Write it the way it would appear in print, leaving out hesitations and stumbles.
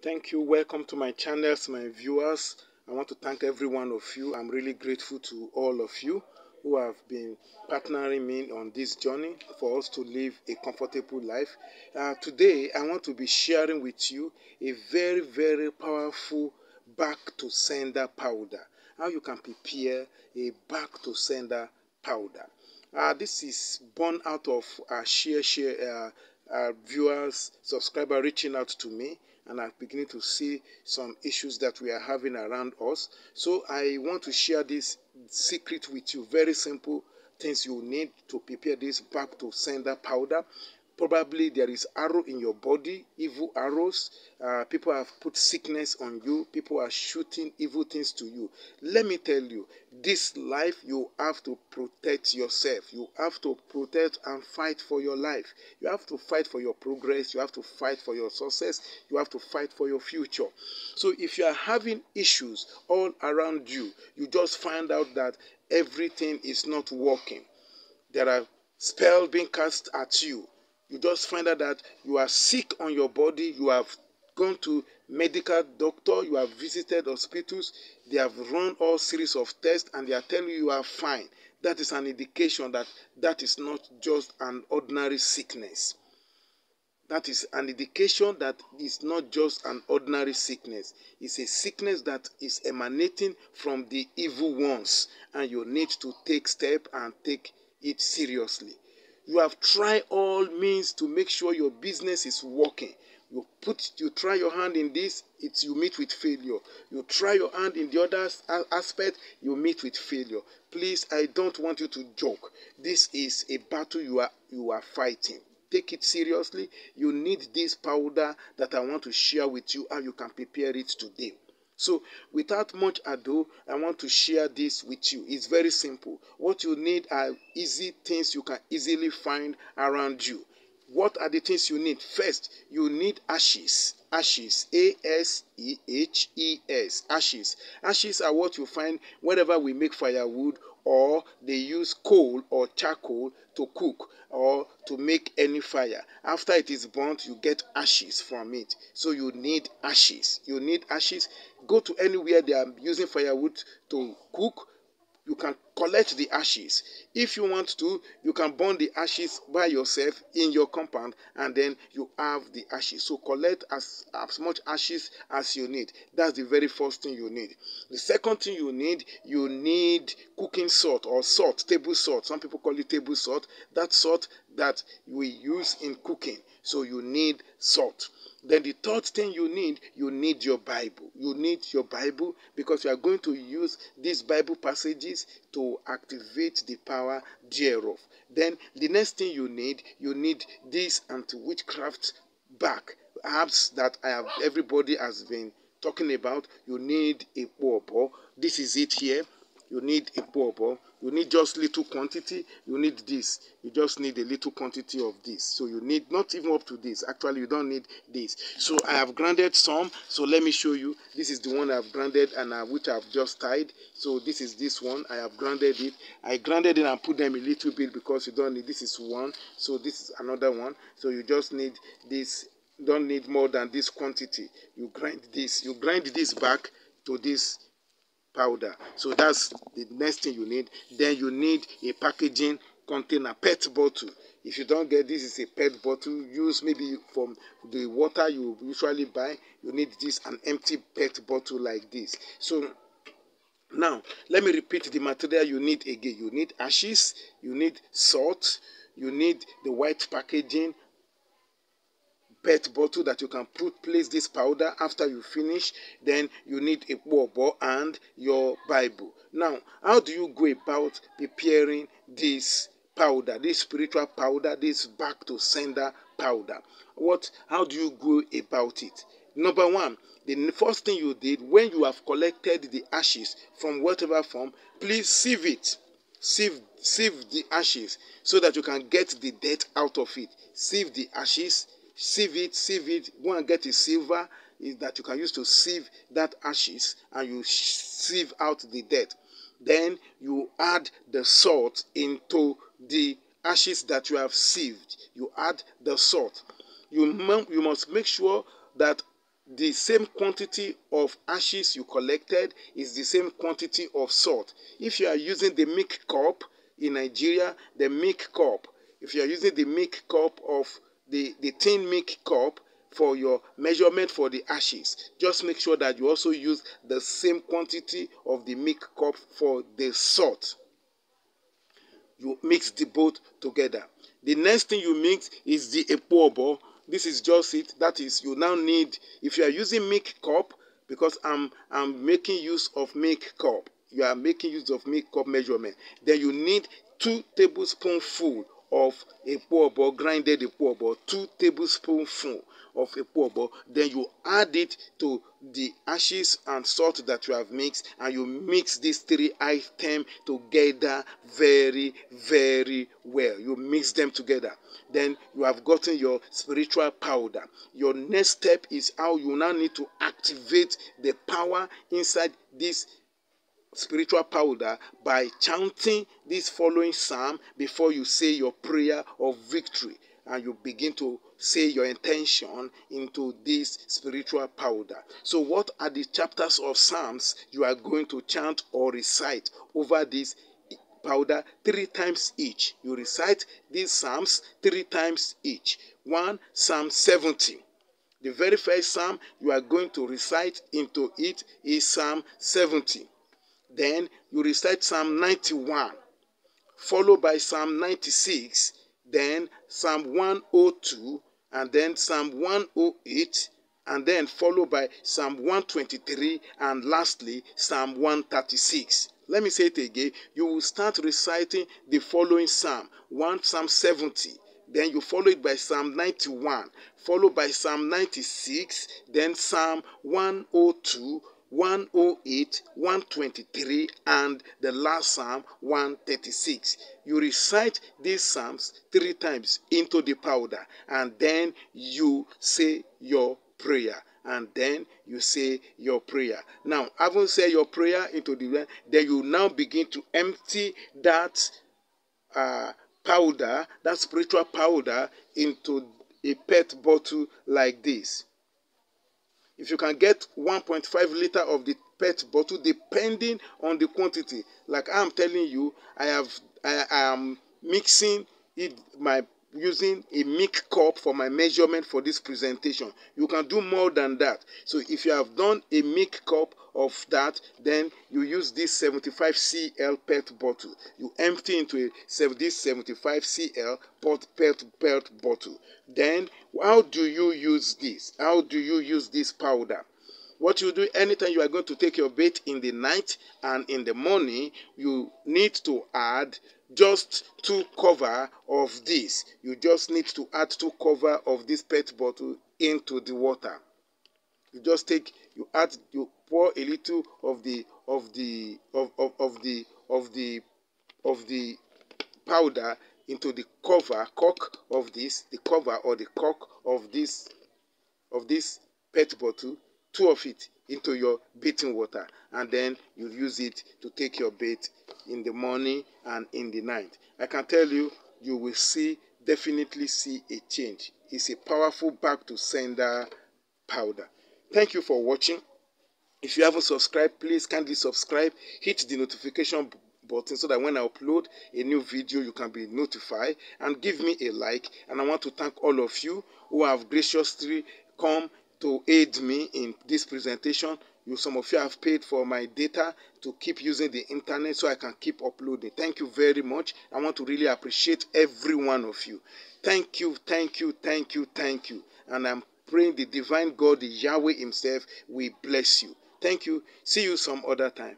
Thank you. Welcome to my channels, my viewers. I want to thank every one of you. I'm really grateful to all of you who have been partnering me on this journey for us to live a comfortable life. Today, I want to be sharing with you a very, very powerful back to sender powder. How you can prepare a back to sender powder. This is born out of viewers, subscriber reaching out to me, and I'm beginning to see some issues that we are having around us. So I want to share this secret with you. Very simple things you need to prepare this back to sender powder. Probably there is arrow in your body, evil arrows. People have put sickness on you. People are shooting evil things to you. Let me tell you, this life, you have to protect yourself. You have to protect and fight for your life. You have to fight for your progress. You have to fight for your success. You have to fight for your future. So if you are having issues all around you, you just find out that everything is not working. There are spells being cast at you. You just find out that you are sick on your body. You have gone to medical doctor. You have visited hospitals. They have run all series of tests and they are telling you are fine. That is an indication that that is not just an ordinary sickness. That is an indication that it's not just an ordinary sickness. It's a sickness that is emanating from the evil ones, and you need to take steps and take it seriously. You have tried all means to make sure your business is working. You try your hand in this, you meet with failure. You try your hand in the other aspect, you meet with failure. Please, I don't want you to joke. This is a battle you are fighting. Take it seriously. You need this powder that I want to share with you, how you can prepare it today. So without much ado, I want to share this with you. It's very simple. What you need are easy things you can easily find around you. What are the things you need? First, you need ashes. Ashes, A-S-E-H-E-S, ashes. Ashes are what you find wherever we make firewood, or they use coal or charcoal to cook or to make any fire. After it is burnt, you get ashes from it. So you need ashes. You need ashes. Go to anywhere they are using firewood to cook. You can collect the ashes. If you want to, you can burn the ashes by yourself in your compound, and then you have the ashes. So collect as much ashes as you need. That's the very first thing you need. The second thing you need cooking salt or salt, table salt. Some people call it table salt. That salt that we use in cooking. So you need salt. Then the third thing you need your Bible. You need your Bible because you are going to use these Bible passages to activate the power thereof. Then the next thing you need this anti-witchcraft bag, herbs that everybody has been talking about. You need Epo Obo. This is it here. You need Epo Obo. You need just little quantity. You need this. You just need a little quantity of this. So you need not even up to this. Actually, you don't need this. So I have grounded some. So let me show you. This is the one I have grounded and which I have just tied. So this is this one. I have grounded it. I grounded it and put them a little bit because you don't need. This is one. So this is another one. So you just need this. Don't need more than this quantity. You grind this. You grind this back to this powder. So that's the next thing you need. Then you need a packaging container, pet bottle. If you don't get this, is a pet bottle. Use maybe from the water you usually buy. You need this, an empty pet bottle like this. So now let me repeat the material you need again. You need ashes, you need salt, you need the white packaging, pet bottle that you can place this powder after you finish. Then you need Epo Obo and your Bible. Now, how do you go about preparing this powder, this spiritual powder, this back to sender powder? How do you go about it? Number one, the first thing you did when you have collected the ashes from whatever form, please sieve it. Sieve the ashes so that you can get the dirt out of it. Sieve the ashes. Sieve it. Go and get a silver that you can use to sieve that ashes, and you sieve out the dirt. Then you add the salt into the ashes that you have sieved. You add the salt. You must make sure that the same quantity of ashes you collected is the same quantity of salt. If you are using the milk cup in Nigeria, the milk cup, if you are using the milk cup of the tin milk cup for your measurement for the ashes, just make sure that you also use the same quantity of the milk cup for the salt. You mix the both together. The next thing you mix is the Epo Obo. This is just it. That is, you now need, if you are using milk cup, because I'm making use of milk cup, you are making use of milk cup measurement, then you need 2 tablespoonfuls of Epo Obo, grinded Epo Obo, 2 tablespoonfuls of Epo Obo. Then you add it to the ashes and salt that you have mixed, and you mix these 3 items together very, very well. You mix them together. Then you have gotten your spiritual powder. Your next step is how you now need to activate the power inside this spiritual powder by chanting this following psalm before you say your prayer of victory, and you begin to say your intention into this spiritual powder. So what are the chapters of psalms you are going to chant or recite over this powder 3 times each? You recite these psalms 3 times each. 1, Psalm 70. The very first psalm you are going to recite into it is Psalm 70. Then you recite Psalm 91, followed by Psalm 96, then Psalm 102, and then Psalm 108, and then followed by Psalm 123, and lastly Psalm 136. Let me say it again. You will start reciting the following psalm. 1, Psalm 70. Then you follow it by Psalm 91, followed by Psalm 96, then Psalm 102, 108, 123, and the last Psalm 136. You recite these psalms 3 times into the powder, and then you say your prayer. And then you say your prayer. Now, having said your prayer into the, then you now begin to empty that powder, that spiritual powder, into a PET bottle like this. If you can get 1.5 liter of the PET bottle, depending on the quantity, like I'm telling you, I am mixing it using a milk cup for my measurement for this presentation. You can do more than that. So if you have done a milk cup of that, then you use this 75 cl PET bottle. You empty into this 75 cl PET bottle. Then how do you use this? How do you use this powder? What you do anytime you are going to take your bath in the night and in the morning, you need to add just 2 cover of this. You just need to add 2 cover of this PET bottle into the water. You just you pour a little of the powder into the cork of this, the cover or the cork of this PET bottle, 2 of it into your bathing water, and then you use it to take your bath in the morning and in the night. I can tell you, you will definitely see a change. It's a powerful back to sender powder. Thank you for watching. If you haven't subscribed, please kindly subscribe. Hit the notification button so that when I upload a new video, you can be notified, and give me a like. And I want to thank all of you who have graciously come to aid me in this presentation. Some of you have paid for my data to keep using the internet so I can keep uploading. Thank you very much. I want to really appreciate every one of you. Thank you, thank you, thank you, thank you. And I'm praying the divine God, the Yahweh himself, will bless you. Thank you. See you some other time.